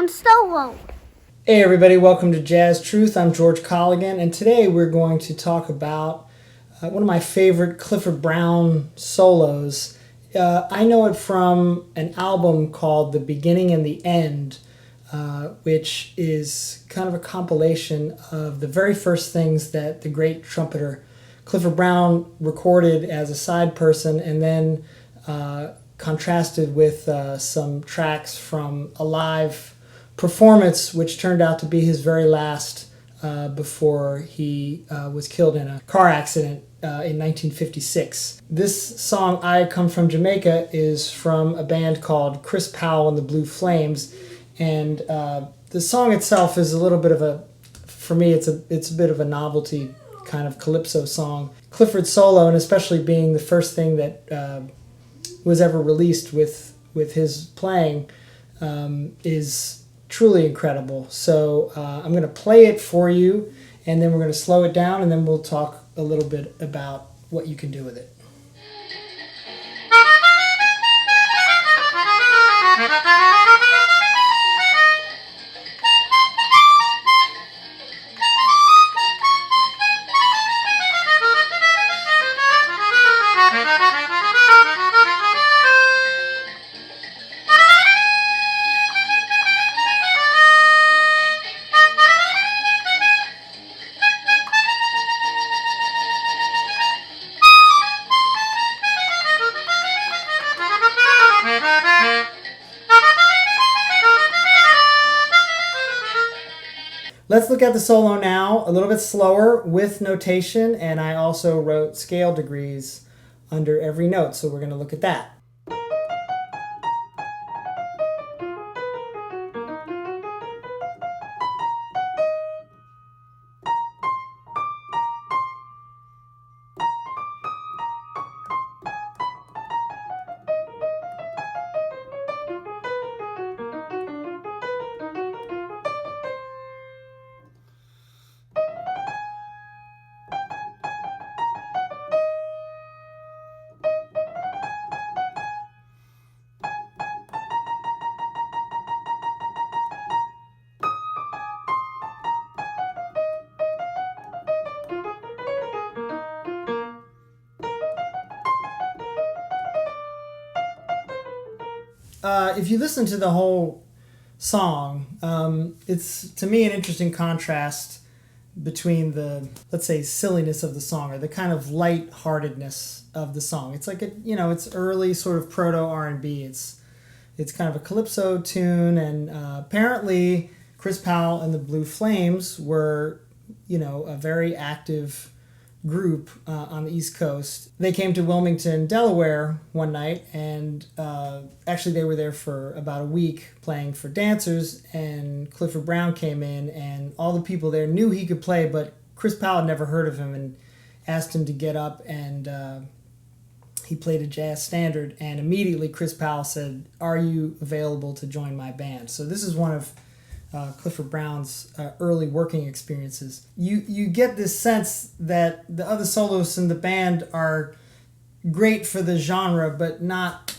Brown solo. Hey everybody, welcome to Jazztruth. I'm George Colligan, and today we're going to talk about one of my favorite Clifford Brown solos. I know it from an album called The Beginning and the End, which is kind of a compilation of the very first things that the great trumpeter Clifford Brown recorded as a side person, and then contrasted with some tracks from a live performance, which turned out to be his very last before he was killed in a car accident in 1956. This song, I Come From Jamaica, is from a band called Chris Powell and the Blue Flames, and the song itself is a little bit of a, for me, it's a bit of a novelty kind of calypso song. Clifford's solo, and especially being the first thing that was ever released with his playing, is truly incredible. So I'm going to play it for you, and then we're going to slow it down, and then we'll talk a little bit about what you can do with it. Let's look at the solo now, a little bit slower with notation, and I also wrote scale degrees under every note, so we're going to look at that. If you listen to the whole song, it's, to me, an interesting contrast between the, let's say, silliness of the song, or the kind of light-heartedness of the song. It's like it's early sort of proto R&B. It's kind of a calypso tune, and apparently Chris Powell and the Blue Flames were, a very active group on the East Coast. They came to Wilmington, Delaware one night, and actually they were there for about a week playing for dancers, and Clifford Brown came in, and all the people there knew he could play, but Chris Powell had never heard of him and asked him to get up, and he played a jazz standard, and immediately Chris Powell said, "Are you available to join my band?" So this is one of Clifford Brown's early working experiences. You get this sense that the other soloists in the band are great for the genre, but not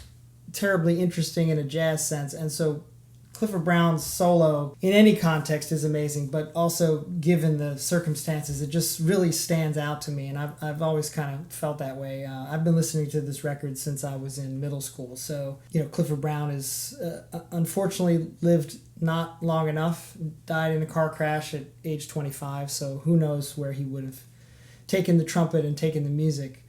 terribly interesting in a jazz sense. And so Clifford Brown's solo in any context is amazing, but also given the circumstances, it just really stands out to me. And I've always kind of felt that way. I've been listening to this record since I was in middle school. So, Clifford Brown is unfortunately lived not long enough, died in a car crash at age 25. So who knows where he would have taken the trumpet and taken the music.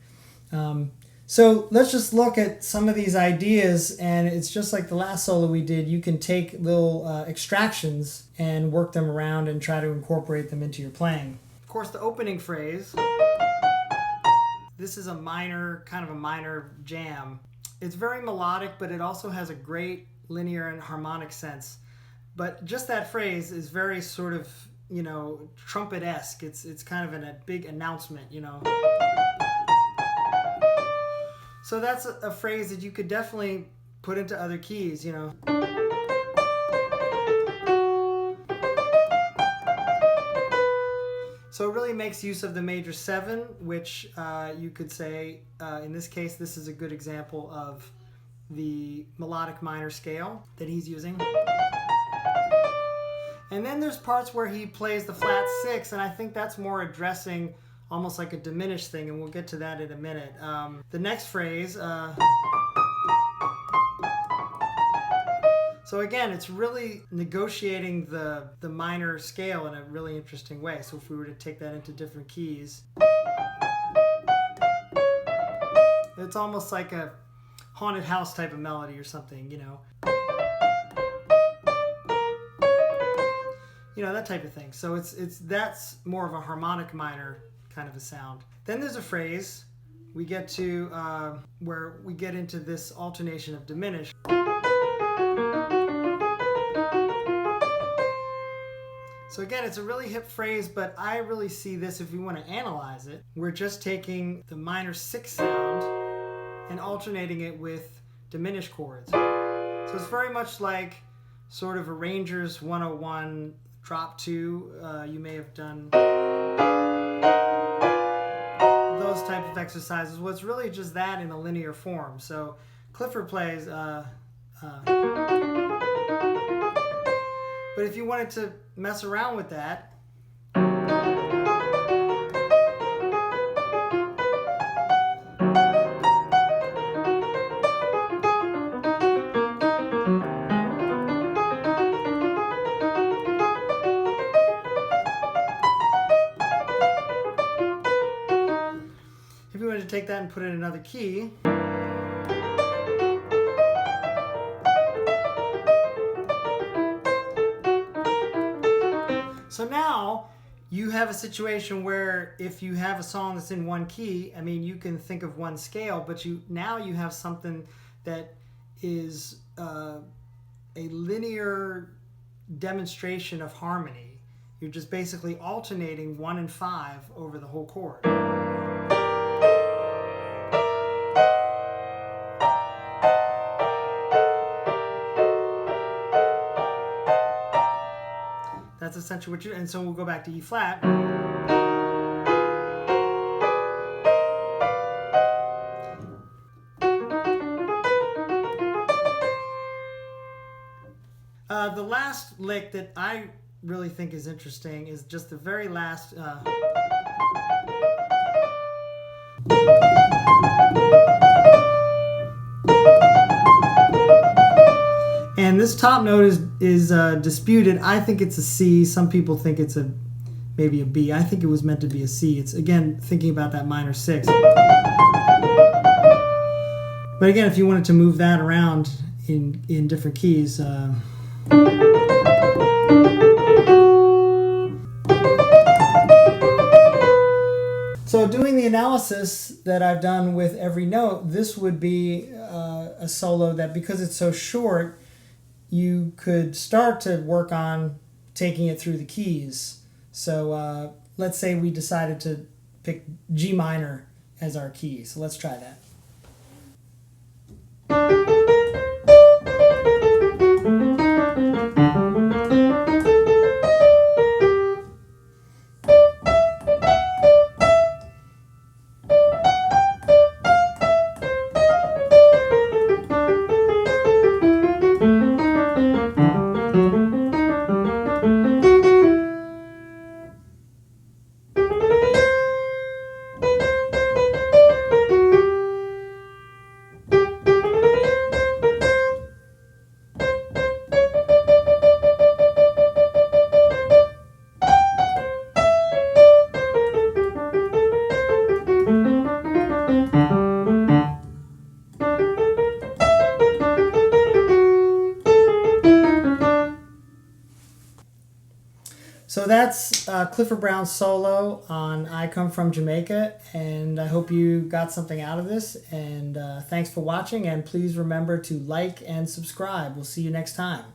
So let's just look at some of these ideas, and it's just like the last solo we did. You can take little extractions and work them around and try to incorporate them into your playing. Of course, the opening phrase, this is a minor jam. It's very melodic, but it also has a great linear and harmonic sense. But just that phrase is very sort of, trumpet-esque. It's kind of a big announcement, So that's a phrase that you could definitely put into other keys, So it really makes use of the major 7, which you could say, in this case, this is a good example of the melodic minor scale that he's using. And then there's parts where he plays the flat 6, and I think that's more addressing almost like a diminished thing, and we'll get to that in a minute. The next phrase, so again, it's really negotiating the minor scale in a really interesting way. So if we were to take that into different keys, it's almost like a haunted house type of melody or something, you know, that type of thing. So that's more of a harmonic minor kind of a sound. Then there's a phrase we get to where we get into this alternation of diminished. So again, it's a really hip phrase, but I really see this, if we want to analyze it, we're just taking the minor 6 sound and alternating it with diminished chords. So it's very much like sort of Arranger's 101 drop 2. You may have done those type of exercises. Well, it's really just that in a linear form. So Clifford plays, but if you wanted to mess around with that, if you wanted to take that and put it in another key, so now you have a situation where if you have a song that's in one key, I mean, you can think of one scale, but now you have something that is a linear demonstration of harmony. You're just basically alternating 1 and 5 over the whole chord. That's essentially what and so we'll go back to E flat. The last lick that I really think is interesting is just the very last. And this top note is disputed. I think it's a C. Some people think it's maybe a B. I think it was meant to be a C. It's, again, thinking about that minor 6. But again, if you wanted to move that around in different keys. So doing the analysis that I've done with every note, this would be a solo that, because it's so short, you could start to work on taking it through the keys. So let's say we decided to pick G minor as our key. So let's try that. So that's Clifford Brown's solo on I Come From Jamaica, and I hope you got something out of this, and thanks for watching, and please remember to like and subscribe. We'll see you next time.